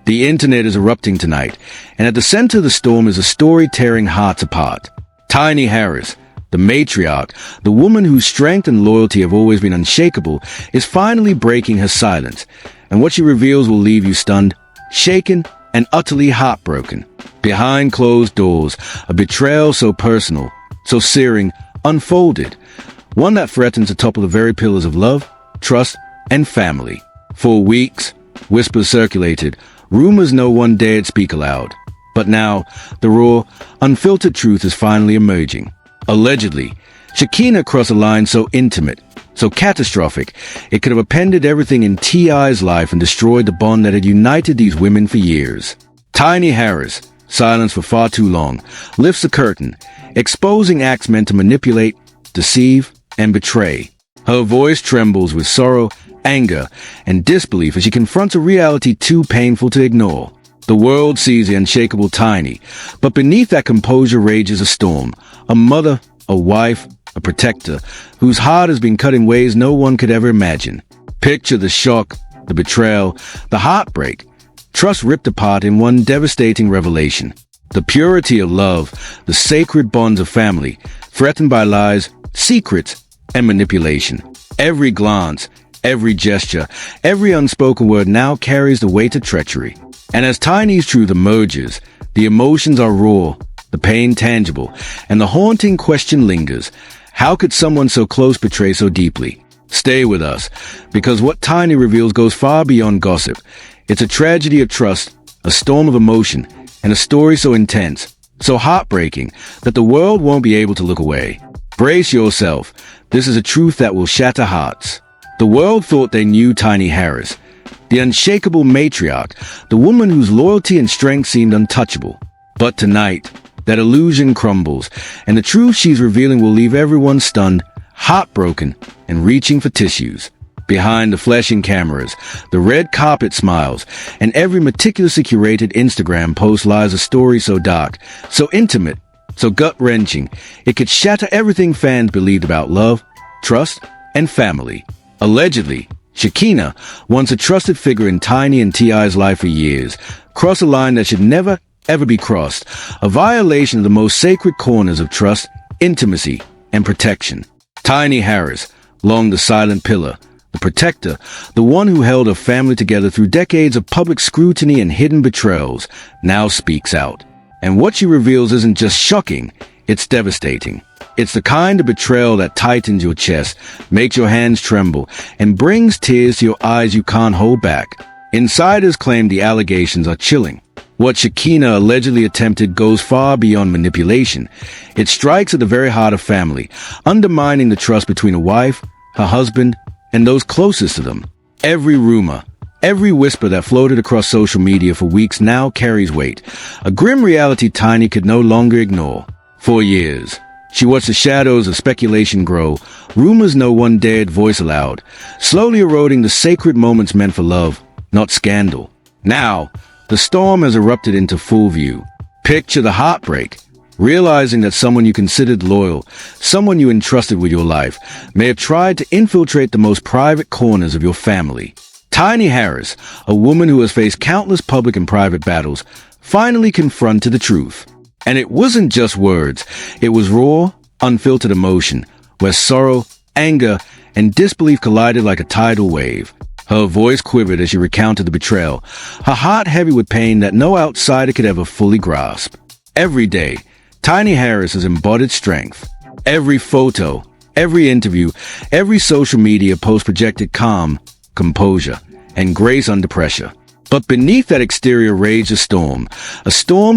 The internet is erupting tonight, and at the center of the storm is a story tearing hearts apart. Tiny Harris, the matriarch, the woman whose strength and loyalty have always been unshakable, is finally breaking her silence, and what she reveals will leave you stunned, shaken, and utterly heartbroken. Behind closed doors, a betrayal so personal, so searing, unfolded, one that threatens to topple the very pillars of love, trust, and family. For weeks, whispers circulated, rumors no one dared speak aloud. But now, the raw, unfiltered truth is finally emerging. Allegedly, Shekinah crossed a line so intimate, so catastrophic, it could have appended everything in T.I.'s life and destroyed the bond that had united these women for years. Tiny Harris, silenced for far too long, lifts the curtain, exposing acts meant to manipulate, deceive, and betray. Her voice trembles with sorrow, anger, and disbelief as she confronts a reality too painful to ignore. The world sees the unshakable Tiny, but beneath that composure rages a storm. A mother, a wife, a protector, whose heart has been cut in ways no one could ever imagine. Picture the shock, the betrayal, the heartbreak, trust ripped apart in one devastating revelation. The purity of love, the sacred bonds of family, threatened by lies, secrets, and manipulation. Every glance, every gesture, every unspoken word now carries the weight of treachery. And as Tiny's truth emerges, the emotions are raw, the pain tangible, and the haunting question lingers. How could someone so close betray so deeply? Stay with us, because what Tiny reveals goes far beyond gossip. It's a tragedy of trust, a storm of emotion, and a story so intense, so heartbreaking, that the world won't be able to look away. Brace yourself. This is a truth that will shatter hearts. The world thought they knew Tiny Harris, the unshakable matriarch, the woman whose loyalty and strength seemed untouchable. But tonight, that illusion crumbles, and the truth she's revealing will leave everyone stunned, heartbroken, and reaching for tissues. Behind the flashing cameras, the red carpet smiles, and every meticulously curated Instagram post lies a story so dark, so intimate, so gut-wrenching, it could shatter everything fans believed about love, trust, and family. Allegedly, Shekinah, once a trusted figure in Tiny and T.I.'s life for years, crossed a line that should never, ever be crossed, a violation of the most sacred corners of trust, intimacy, and protection. Tiny Harris, long the silent pillar, the protector, the one who held her family together through decades of public scrutiny and hidden betrayals, now speaks out. And what she reveals isn't just shocking, it's devastating. It's the kind of betrayal that tightens your chest, makes your hands tremble, and brings tears to your eyes you can't hold back. Insiders claim the allegations are chilling. What Shekinah allegedly attempted goes far beyond manipulation. It strikes at the very heart of family, undermining the trust between a wife, her husband, and those closest to them. Every rumor, every whisper that floated across social media for weeks now carries weight, a grim reality Tiny could no longer ignore. For years, she watched the shadows of speculation grow, rumors no one dared voice aloud, slowly eroding the sacred moments meant for love, not scandal. Now, the storm has erupted into full view. Picture the heartbreak, realizing that someone you considered loyal, someone you entrusted with your life, may have tried to infiltrate the most private corners of your family. Tiny Harris, a woman who has faced countless public and private battles, finally confronted the truth. And it wasn't just words, it was raw, unfiltered emotion, where sorrow, anger, and disbelief collided like a tidal wave. Her voice quivered as she recounted the betrayal, her heart heavy with pain that no outsider could ever fully grasp. Every day, Tiny Harris has embodied strength. Every photo, every interview, every social media post projected calm, composure, and grace under pressure. But beneath that exterior raged a storm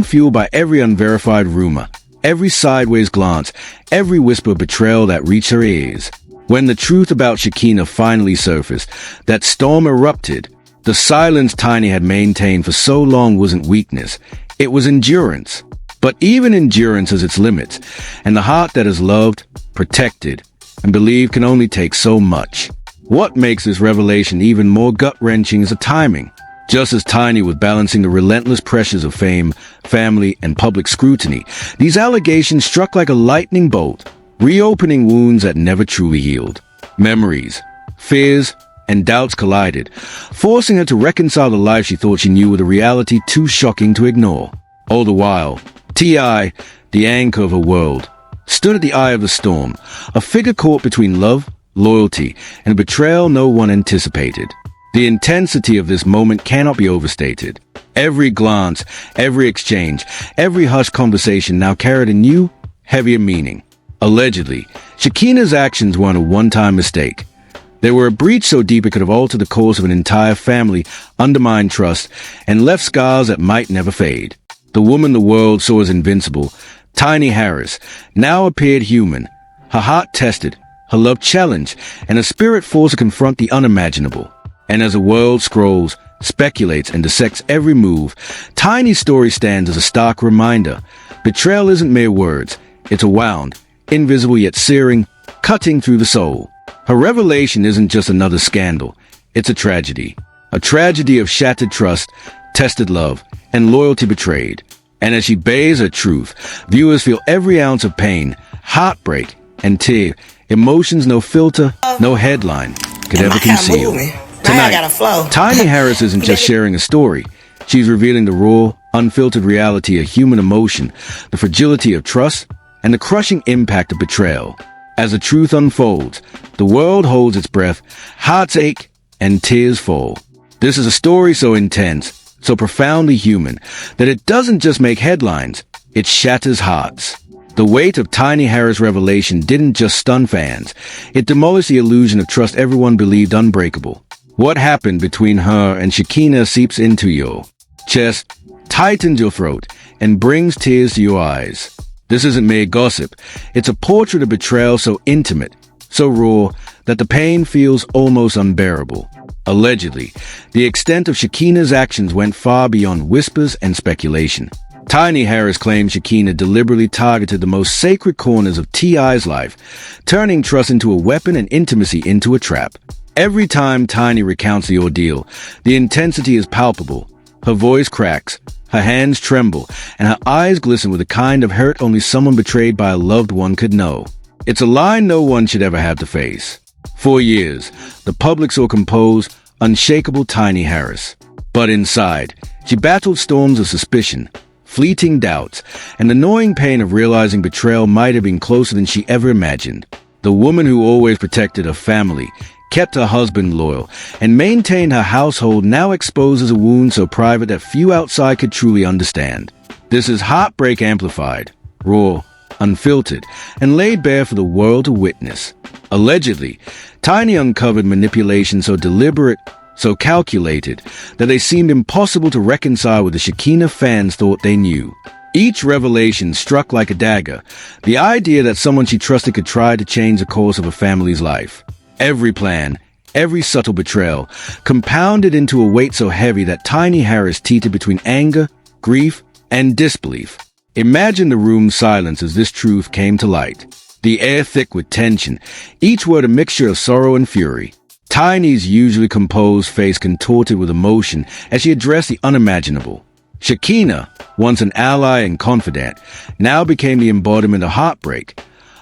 fueled by every unverified rumor, every sideways glance, every whisper of betrayal that reached her ears. When the truth about Shekinah finally surfaced, that storm erupted. The silence Tiny had maintained for so long wasn't weakness, it was endurance. But even endurance has its limits, and the heart that has loved, protected, and believed can only take so much. What makes this revelation even more gut-wrenching is the timing. Just as Tiny was balancing the relentless pressures of fame, family, and public scrutiny, these allegations struck like a lightning bolt, reopening wounds that never truly healed. Memories, fears, and doubts collided, forcing her to reconcile the life she thought she knew with a reality too shocking to ignore. All the while, T.I, the anchor of her world, stood at the eye of the storm, a figure caught between love, loyalty, and a betrayal no one anticipated. The intensity of this moment cannot be overstated. Every glance, every exchange, every hushed conversation now carried a new, heavier meaning. Allegedly, Shekinah's actions weren't a one-time mistake. They were a breach so deep it could have altered the course of an entire family, undermined trust, and left scars that might never fade. The woman the world saw as invincible, Tiny Harris, now appeared human, her heart tested, her love challenged, and her spirit forced to confront the unimaginable. And as the world scrolls, speculates, and dissects every move, Tiny's story stands as a stark reminder. Betrayal isn't mere words, it's a wound, invisible yet searing, cutting through the soul. Her revelation isn't just another scandal, it's a tragedy of shattered trust, tested love, and loyalty betrayed. And as she bears her truth, viewers feel every ounce of pain, heartbreak, and tear, emotions no filter, no headline could ever conceal. Tonight, Tiny Harris isn't just sharing a story. She's revealing the raw, unfiltered reality of human emotion, the fragility of trust, and the crushing impact of betrayal. As the truth unfolds, the world holds its breath, hearts ache, and tears fall. This is a story so intense, so profoundly human, that it doesn't just make headlines, it shatters hearts. The weight of Tiny Harris' revelation didn't just stun fans, it demolished the illusion of trust everyone believed unbreakable. What happened between her and Shekinah seeps into your chest, tightens your throat, and brings tears to your eyes. This isn't mere gossip, it's a portrait of betrayal so intimate, so raw, that the pain feels almost unbearable. Allegedly, the extent of Shekinah's actions went far beyond whispers and speculation. Tiny Harris claims Shekinah deliberately targeted the most sacred corners of T.I.'s life, turning trust into a weapon and intimacy into a trap. Every time Tiny recounts the ordeal, the intensity is palpable. Her voice cracks, her hands tremble, and her eyes glisten with the kind of hurt only someone betrayed by a loved one could know. It's a line no one should ever have to face. For years, the public saw composed, unshakable Tiny Harris. But inside, she battled storms of suspicion, fleeting doubts, and the gnawing pain of realizing betrayal might have been closer than she ever imagined. The woman who always protected her family, kept her husband loyal, and maintained her household now exposes a wound so private that few outside could truly understand. This is heartbreak amplified, raw, unfiltered, and laid bare for the world to witness. Allegedly, Tiny uncovered manipulation so deliberate, so calculated, that they seemed impossible to reconcile with the Shekinah fans thought they knew. Each revelation struck like a dagger, the idea that someone she trusted could try to change the course of a family's life. Every plan, every subtle betrayal, compounded into a weight so heavy that Tiny Harris teetered between anger, grief, and disbelief. Imagine the room's silence as this truth came to light. The air thick with tension, each word a mixture of sorrow and fury. Tiny's usually composed face contorted with emotion as she addressed the unimaginable. Shekinah, once an ally and confidant, now became the embodiment of heartbreak.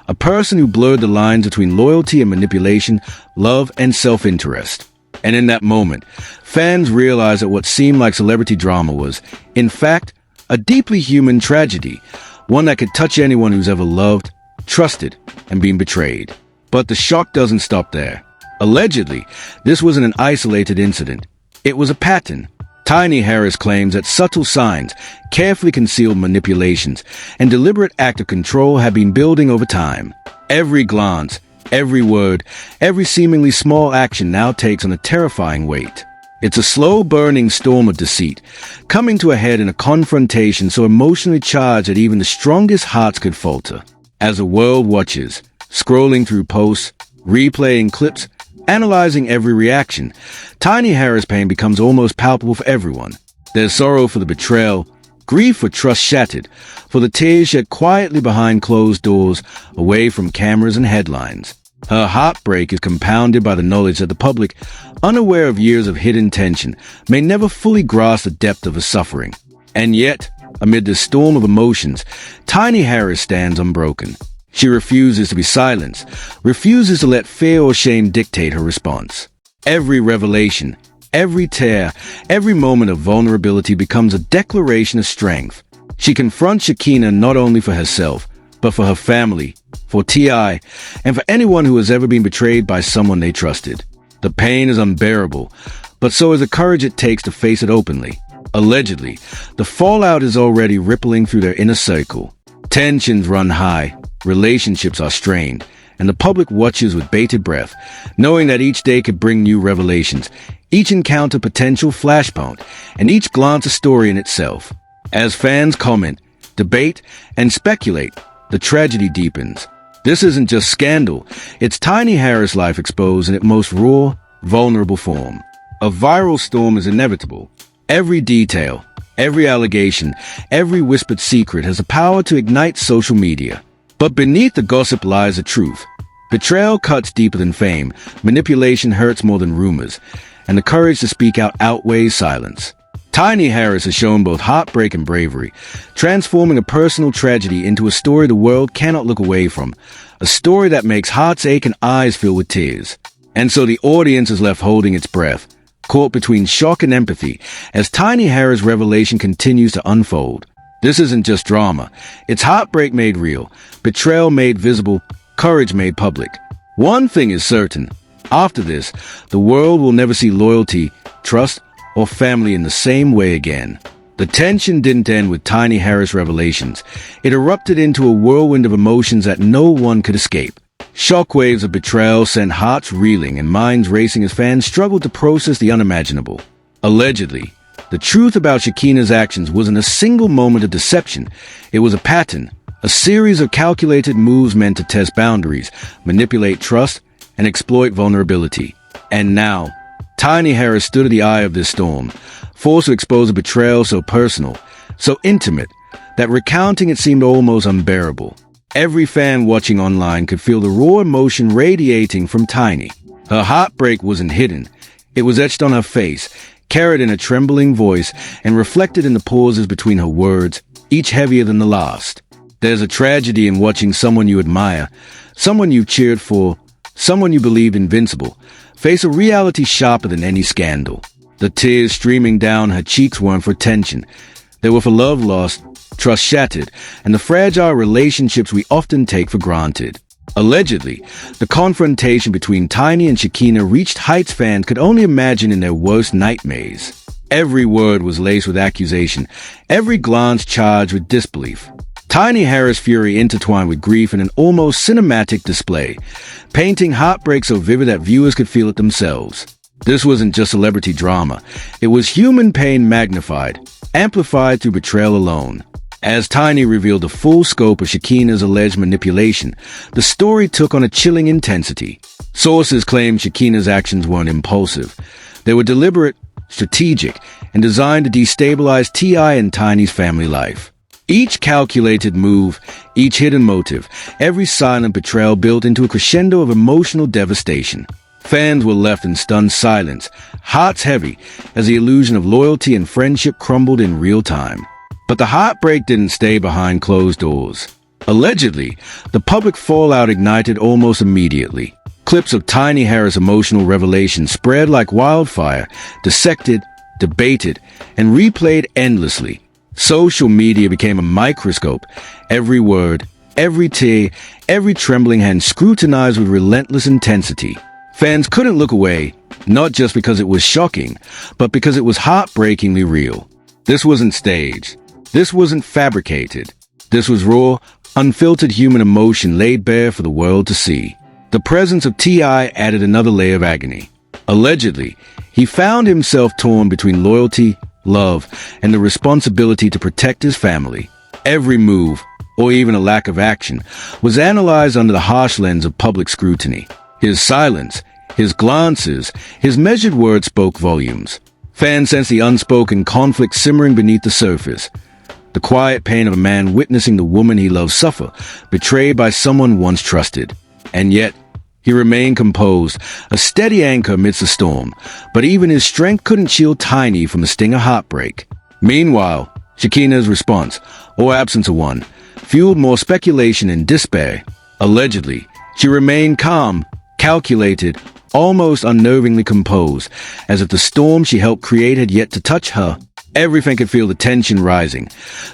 A person who blurred the lines between loyalty and manipulation, love and self-interest. And in that moment, fans realized that what seemed like celebrity drama was, in fact, a deeply human tragedy, one that could touch anyone who's ever loved, trusted, and been betrayed. But the shock doesn't stop there. Allegedly, this wasn't an isolated incident. It was a pattern. Tiny Harris claims that subtle signs, carefully concealed manipulations, and deliberate act of control have been building over time. Every glance, every word, every seemingly small action now takes on a terrifying weight. It's a slow-burning storm of deceit, coming to a head in a confrontation so emotionally charged that even the strongest hearts could falter. As the world watches, scrolling through posts, replaying clips, analyzing every reaction, Tiny Harris' pain becomes almost palpable for everyone. There's sorrow for the betrayal, grief for trust shattered, for the tears shed quietly behind closed doors, away from cameras and headlines. Her heartbreak is compounded by the knowledge that the public, unaware of years of hidden tension, may never fully grasp the depth of her suffering. And yet, amid this storm of emotions, Tiny Harris stands unbroken. She refuses to be silenced, refuses to let fear or shame dictate her response. Every revelation, every tear, every moment of vulnerability becomes a declaration of strength. She confronts Shekinah not only for herself, but for her family, for T.I, and for anyone who has ever been betrayed by someone they trusted. The pain is unbearable, but so is the courage it takes to face it openly. Allegedly, the fallout is already rippling through their inner circle. Tensions run high, relationships are strained, and the public watches with bated breath, knowing that each day could bring new revelations, each encounter potential flashpoint, and each glance a story in itself. As fans comment, debate, and speculate, the tragedy deepens. This isn't just scandal, it's Tiny Harris' life exposed in its most raw, vulnerable form. A viral storm is inevitable. Every detail, every allegation, every whispered secret has the power to ignite social media. But beneath the gossip lies the truth. Betrayal cuts deeper than fame, manipulation hurts more than rumors, and the courage to speak out outweighs silence. Tiny Harris has shown both heartbreak and bravery, transforming a personal tragedy into a story the world cannot look away from, a story that makes hearts ache and eyes fill with tears. And so the audience is left holding its breath, caught between shock and empathy, as Tiny Harris' revelation continues to unfold. This isn't just drama, it's heartbreak made real, betrayal made visible, courage made public. One thing is certain, after this, the world will never see loyalty, trust, or family in the same way again. The tension didn't end with Tiny Harris' revelations. It erupted into a whirlwind of emotions that no one could escape. Shockwaves of betrayal sent hearts reeling and minds racing as fans struggled to process the unimaginable. Allegedly, the truth about Shekinah's actions wasn't a single moment of deception. It was a pattern, a series of calculated moves meant to test boundaries, manipulate trust, and exploit vulnerability. And now, Tiny Harris stood at the eye of this storm, forced to expose a betrayal so personal, so intimate, that recounting it seemed almost unbearable. Every fan watching online could feel the raw emotion radiating from Tiny. Her heartbreak wasn't hidden. It was etched on her face, carried in a trembling voice, and reflected in the pauses between her words, each heavier than the last. There's a tragedy in watching someone you admire, someone you cheered for, someone you believed invincible, face a reality sharper than any scandal. The tears streaming down her cheeks weren't for tension. They were for love lost, trust shattered, and the fragile relationships we often take for granted. Allegedly, the confrontation between Tiny and Shekinah reached heights fans could only imagine in their worst nightmares. Every word was laced with accusation, every glance charged with disbelief. Tiny Harris' fury intertwined with grief in an almost cinematic display, painting heartbreak so vivid that viewers could feel it themselves. This wasn't just celebrity drama. It was human pain magnified, amplified through betrayal alone. As Tiny revealed the full scope of Shekinah's alleged manipulation, the story took on a chilling intensity. Sources claimed Shekinah's actions weren't impulsive. They were deliberate, strategic, and designed to destabilize T.I and Tiny's family life. Each calculated move, each hidden motive, every silent betrayal built into a crescendo of emotional devastation. Fans were left in stunned silence, hearts heavy, as the illusion of loyalty and friendship crumbled in real time. But the heartbreak didn't stay behind closed doors. Allegedly, the public fallout ignited almost immediately. Clips of Tiny Harris' emotional revelation spread like wildfire, dissected, debated, and replayed endlessly. Social media became a microscope. Every word, every tear, every trembling hand scrutinized with relentless intensity. Fans couldn't look away, not just because it was shocking, but because it was heartbreakingly real. This wasn't staged. This wasn't fabricated. This was raw, unfiltered human emotion laid bare for the world to see. The presence of T.I added another layer of agony. Allegedly, he found himself torn between loyalty, love, and the responsibility to protect his family. Every move, or even a lack of action, was analyzed under the harsh lens of public scrutiny. His silence, his glances, his measured words spoke volumes. Fans sensed the unspoken conflict simmering beneath the surface. The quiet pain of a man witnessing the woman he loved suffer, betrayed by someone once trusted. And yet, he remained composed, a steady anchor amidst the storm, but even his strength couldn't shield Tiny from the sting of heartbreak. Meanwhile, Shekinah's response, or absence of one, fueled more speculation and despair. Allegedly, she remained calm, calculated, almost unnervingly composed, as if the storm she helped create had yet to touch her. Everything could feel the tension rising.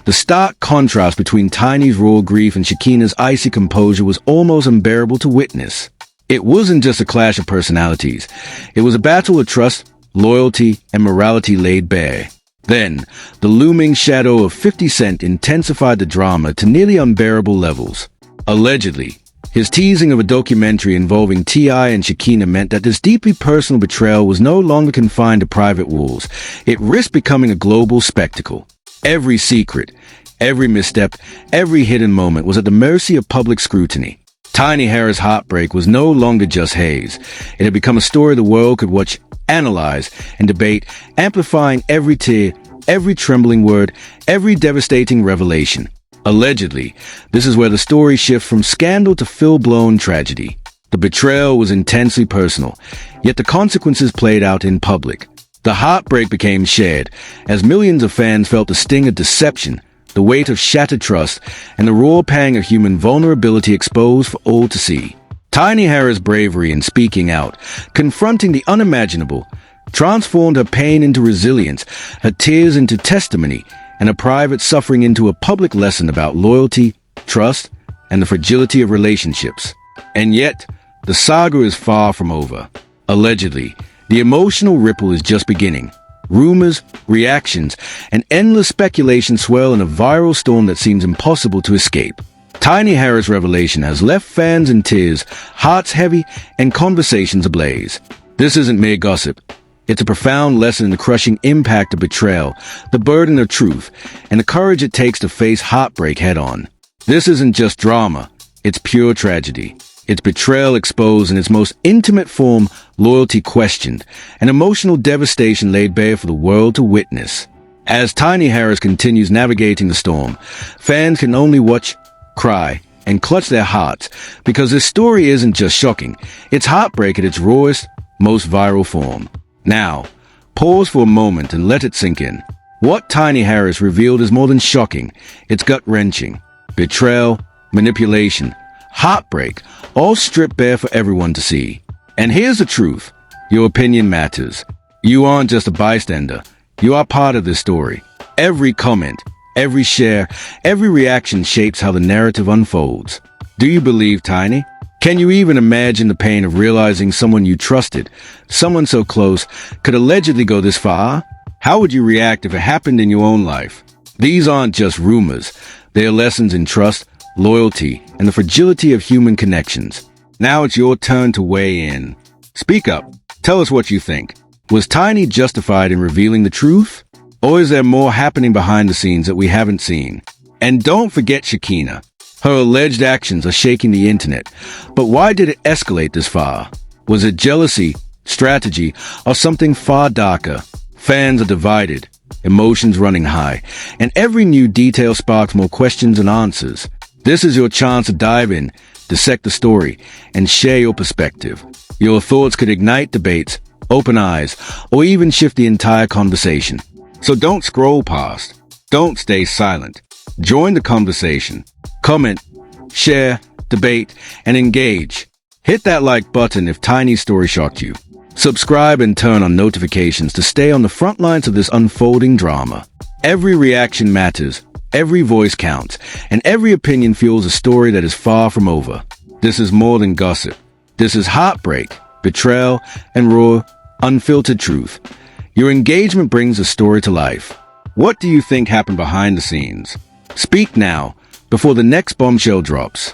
The stark contrast between Tiny's raw grief and Shekinah's icy composure was almost unbearable to witness. It wasn't just a clash of personalities. It was a battle of trust, loyalty, and morality laid bare. Then, the looming shadow of 50 Cent intensified the drama to nearly unbearable levels. Allegedly, his teasing of a documentary involving T.I and Shekinah meant that this deeply personal betrayal was no longer confined to private walls. It risked becoming a global spectacle. Every secret, every misstep, every hidden moment was at the mercy of public scrutiny. Tiny Harris' heartbreak was no longer just haze. It had become a story the world could watch, analyze, and debate, amplifying every tear, every trembling word, every devastating revelation. Allegedly, this is where the story shifts from scandal to full-blown tragedy. The betrayal was intensely personal, yet the consequences played out in public. The heartbreak became shared, as millions of fans felt the sting of deception, the weight of shattered trust, and the raw pang of human vulnerability exposed for all to see. Tiny Harris' bravery in speaking out, confronting the unimaginable, transformed her pain into resilience, her tears into testimony, and her private suffering into a public lesson about loyalty, trust, and the fragility of relationships. And yet, the saga is far from over. Allegedly, the emotional ripple is just beginning. Rumors, reactions, and endless speculation swirl in a viral storm that seems impossible to escape. Tiny Harris' revelation has left fans in tears, hearts heavy, and conversations ablaze. This isn't mere gossip. It's a profound lesson in the crushing impact of betrayal, the burden of truth, and the courage it takes to face heartbreak head-on. This isn't just drama, it's pure tragedy. It's betrayal exposed in its most intimate form, loyalty questioned, and emotional devastation laid bare for the world to witness. As Tiny Harris continues navigating the storm, fans can only watch, cry, and clutch their hearts, because this story isn't just shocking, it's heartbreak at its rawest, most viral form. Now, pause for a moment and let it sink in. What Tiny Harris revealed is more than shocking. It's gut-wrenching. Betrayal, manipulation, heartbreak, all stripped bare for everyone to see. And here's the truth. Your opinion matters. You aren't just a bystander. You are part of this story. Every comment, every share, every reaction shapes how the narrative unfolds. Do you believe Tiny? Can you even imagine the pain of realizing someone you trusted, someone so close, could allegedly go this far? How would you react if it happened in your own life? These aren't just rumors. They are lessons in trust, loyalty, and the fragility of human connections. Now it's your turn to weigh in. Speak up. Tell us what you think. Was Tiny justified in revealing the truth? Or is there more happening behind the scenes that we haven't seen? And don't forget Shekinah. Her alleged actions are shaking the internet. But why did it escalate this far? Was it jealousy, strategy, or something far darker? Fans are divided, emotions running high, and every new detail sparks more questions and answers. This is your chance to dive in, dissect the story, and share your perspective. Your thoughts could ignite debates, open eyes, or even shift the entire conversation. So don't scroll past. Don't stay silent. Join the conversation. Comment, share, debate, and engage. Hit that like button if Tiny's story shocked you. Subscribe and turn on notifications to stay on the front lines of this unfolding drama. Every reaction matters, every voice counts, and every opinion fuels a story that is far from over. This is more than gossip. This is heartbreak, betrayal, and raw, unfiltered truth. Your engagement brings the story to life. What do you think happened behind the scenes? Speak now, before the next bombshell drops.